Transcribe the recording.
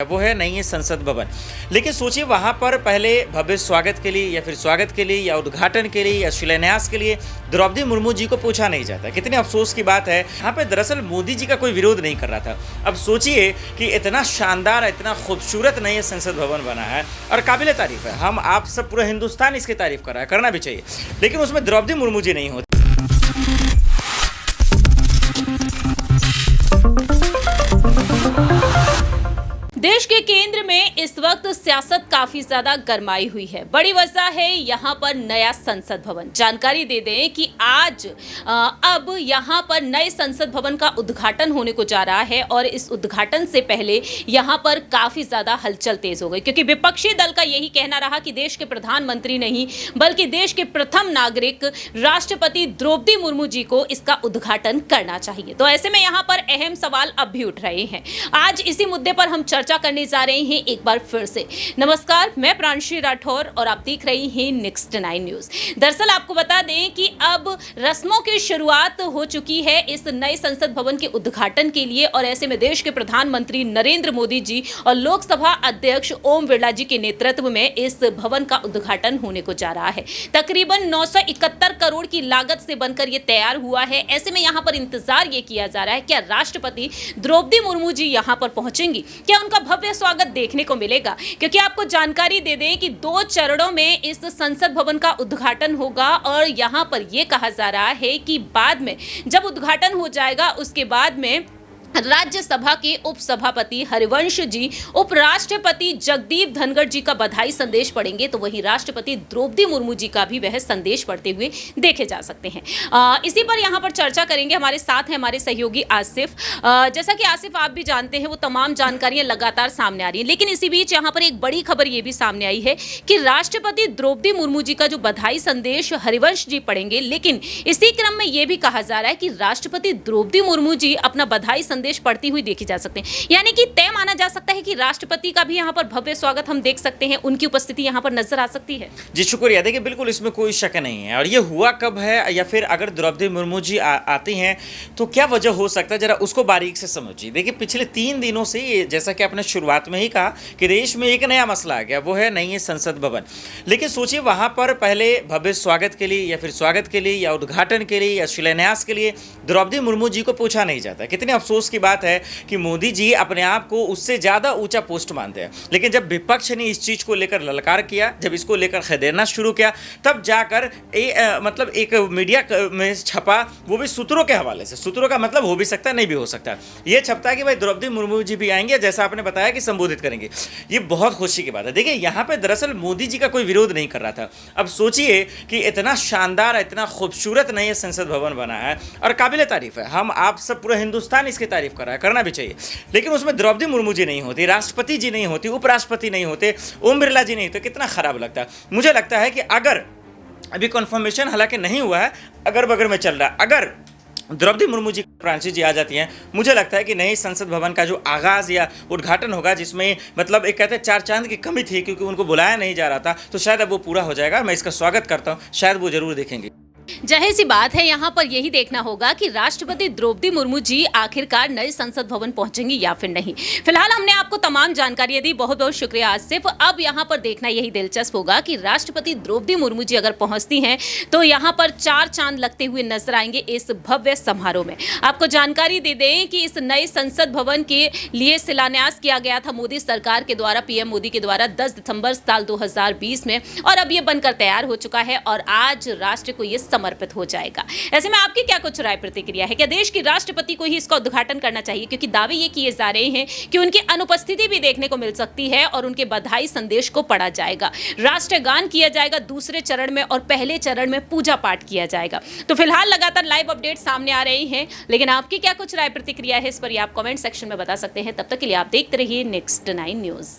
वो है नहीं है संसद भवन। लेकिन सोचिए वहाँ पर पहले भव्य स्वागत के लिए या फिर स्वागत के लिए या उद्घाटन के लिए या शिलान्यास के लिए द्रौपदी मुर्मू जी को पूछा नहीं जाता। कितने अफसोस की बात है, यहाँ पे दरअसल मोदी जी का कोई विरोध नहीं कर रहा था। अब सोचिए कि इतना शानदार, इतना खूबसूरत नहीं है संसद भवन बना है और काबिल तारीफ है। हम आप सब, पूरा हिंदुस्तान इसकी तारीफ कर रहा है, करना भी चाहिए, लेकिन उसमें द्रौपदी मुर्मू जी नहीं होती। देश के केंद्र में इस वक्त सियासत काफी ज्यादा गरमाई हुई है। बड़ी वजह है यहाँ पर नया संसद भवन। जानकारी दे दें कि आज अब यहाँ पर नए संसद भवन का उद्घाटन होने को जा रहा है और इस उद्घाटन से पहले यहाँ पर काफी ज्यादा हलचल तेज हो गई, क्योंकि विपक्षी दल का यही कहना रहा कि देश के प्रधानमंत्री नहीं बल्कि देश के प्रथम नागरिक राष्ट्रपति द्रौपदी मुर्मू जी को इसका उद्घाटन करना चाहिए। तो ऐसे में यहाँ पर अहम सवाल अब भी उठ रहे हैं। आज इसी मुद्दे पर हम चर्चा करने जा रहे हैं एक बार फिर से। नमस्कार, मैं प्रांशी राठौर और आप देख रही हैं नेक्स्ट 9 न्यूज। दरअसल आपको बता दें कि अब रस्मों की शुरुआत हो चुकी है इस नए संसद भवन के उद्घाटन के लिए, और ऐसे में देश के प्रधानमंत्री नरेंद्र मोदी जी और लोकसभा अध्यक्ष ओम बिरला जी के नेतृत्व में इस भवन का उद्घाटन होने को जा रहा है। तकरीबन 971 करोड़ की लागत से बनकर यह तैयार हुआ है। ऐसे में यहां पर इंतजार यह किया जा रहा है क्या राष्ट्रपति द्रौपदी मुर्मू जी यहां पर पहुंचेंगी, क्या उनका भव्य स्वागत देखने को मिलेगा। क्योंकि आपको जानकारी दे दें कि 2 चरणों में इस संसद भवन का उद्घाटन होगा और यहां पर यह कहा जा रहा है कि बाद में जब उद्घाटन हो जाएगा उसके बाद में राज्यसभा के उपसभापति हरिवंश जी, उपराष्ट्रपति जगदीप धनखड़ जी का बधाई संदेश पढ़ेंगे, तो वहीं राष्ट्रपति द्रौपदी मुर्मू जी का भी वह संदेश पढ़ते हुए देखे जा सकते हैं। इसी पर यहां पर चर्चा करेंगे। हमारे साथ हैं हमारे सहयोगी आसिफ। जैसा कि आसिफ आप भी जानते हैं, वो तमाम जानकारियां लगातार सामने आ रही हैं, लेकिन इसी बीच यहां पर एक बड़ी खबर यह भी सामने आई है कि राष्ट्रपति द्रौपदी मुर्मू जी का जो बधाई संदेश हरिवंश जी पढ़ेंगे, लेकिन इसी क्रम में यह भी कहा जा रहा है कि राष्ट्रपति द्रौपदी मुर्मू जी अपना बधाई संदेश पढ़ती हुई देखी जा सकते हैं। यानी कि तय माना जा सकता है कि राष्ट्रपति का भी यहां पर भव्य स्वागत हम देख सकते हैं, उनकी उपस्थिति यहां पर नजर आ सकती है। जी शुक्रिया। देखिए बिल्कुल इसमें कोई शक नहीं है। और ये हुआ कब है, या फिर अगर द्रौपदी मुर्मू जी आती हैं तो क्या वजह हो सकता है, जरा उसको बारीक से समझिए। देखिए पिछले 3 दिनों से ये, जैसा कि आपने शुरुआत में ही कहा कि देश में एक नया मसला आ गया, वो है नहीं है संसद भवन। लेकिन सोचिए वहां पर पहले भव्य स्वागत के लिए या फिर स्वागत के लिए या उद्घाटन के लिए या शिलान्यास के लिए द्रौपदी मुर्मू जी को पूछा नहीं जाता। कितने अफसोस की बात है कि मोदी जी अपने आप को उससे ज्यादा ऊंचा पोस्ट मानते हैं। लेकिन जब विपक्ष ने इस चीज को लेकर ललकार किया, जब इसको लेकर खदेड़ना शुरू किया, तब जाकर मतलब एक मीडिया में छपा, वो भी सूत्रों के हवाले से। सूत्रों का मतलब हो भी सकता है, नहीं भी हो सकता। ये छपता है कि भाई द्रौपदी मुर्मू जी भी आएंगे, जैसा आपने बताया कि संबोधित करेंगे। ये बहुत खुशी की बात है। देखिए यहाँ पे दरअसल मोदी जी का कोई विरोध नहीं कर रहा था। अब सोचिए कि इतना शानदार, इतना खूबसूरत नहीं है संसद भवन बना है और काबिल तारीफ है। हम आप सब, पूरा हिंदुस्तान इसकी तारीफ कर रहा है, करना भी चाहिए, लेकिन उसमें द्रौपदी मुर्मू जी नहीं होती, राष्ट्रपति जी नहीं होती, उपराष्ट्रपति नहीं होते, ओम बिरला जी नहीं होते, कितना खराब लगता है। मुझे लगता है कि अगर अभी कन्फर्मेशन हालांकि नहीं हुआ है, अगर बगर में चल रहा है, अगर द्रौपदी मुर्मू जी, प्रांशी जी आ जाती हैं, मुझे लगता है कि नई संसद भवन का जो आगाज़ या उद्घाटन होगा, जिसमें मतलब एक कहते हैं 4 चांद की कमी थी क्योंकि उनको बुलाया नहीं जा रहा था, तो शायद अब वो पूरा हो जाएगा। मैं इसका स्वागत करता हूँ, शायद वो जरूर देखेंगे। जाहिर सी बात है, यहाँ पर यही देखना होगा कि राष्ट्रपति द्रौपदी मुर्मू जी आखिरकार नए संसद भवन पहुंचेंगी या फिर नहीं। फिलहाल हमने आपको तमाम जानकारियां दी, बहुत बहुत शुक्रिया आसिफ। अब यहाँ पर देखना यही दिलचस्प होगा कि राष्ट्रपति द्रौपदी मुर्मू जी अगर पहुंचती हैं तो यहाँ पर 4 चांद लगते हुए नजर आएंगे इस भव्य समारोह में। आपको जानकारी दे दें कि इस नए संसद भवन के लिए शिलान्यास किया गया था मोदी सरकार के द्वारा, पीएम मोदी के द्वारा 10 दिसंबर साल 2020 में, और अब ये बनकर तैयार हो चुका है और आज राष्ट्र को ये समर्पित हो जाएगा। ऐसे में आपकी क्या कुछ राय प्रतिक्रिया है? क्या देश की राष्ट्रपति को ही इसका उद्घाटन करना चाहिए? क्योंकि दावे ये किए जा रहे हैं कि उनकी अनुपस्थिति भी देखने को मिल सकती है और उनके बधाई संदेश को पढ़ा जाएगा, राष्ट्रगान किया जाएगा दूसरे चरण में और पहले चरण में पूजा पाठ किया जाएगा। तो फिलहाल लगातार लाइव अपडेट सामने आ रही हैं, लेकिन आपकी क्या कुछ राय प्रतिक्रिया है इस पर आप कमेंट सेक्शन में बता सकते हैं। तब तक के लिए आप देखते रहिए नेक्स्ट 9 न्यूज।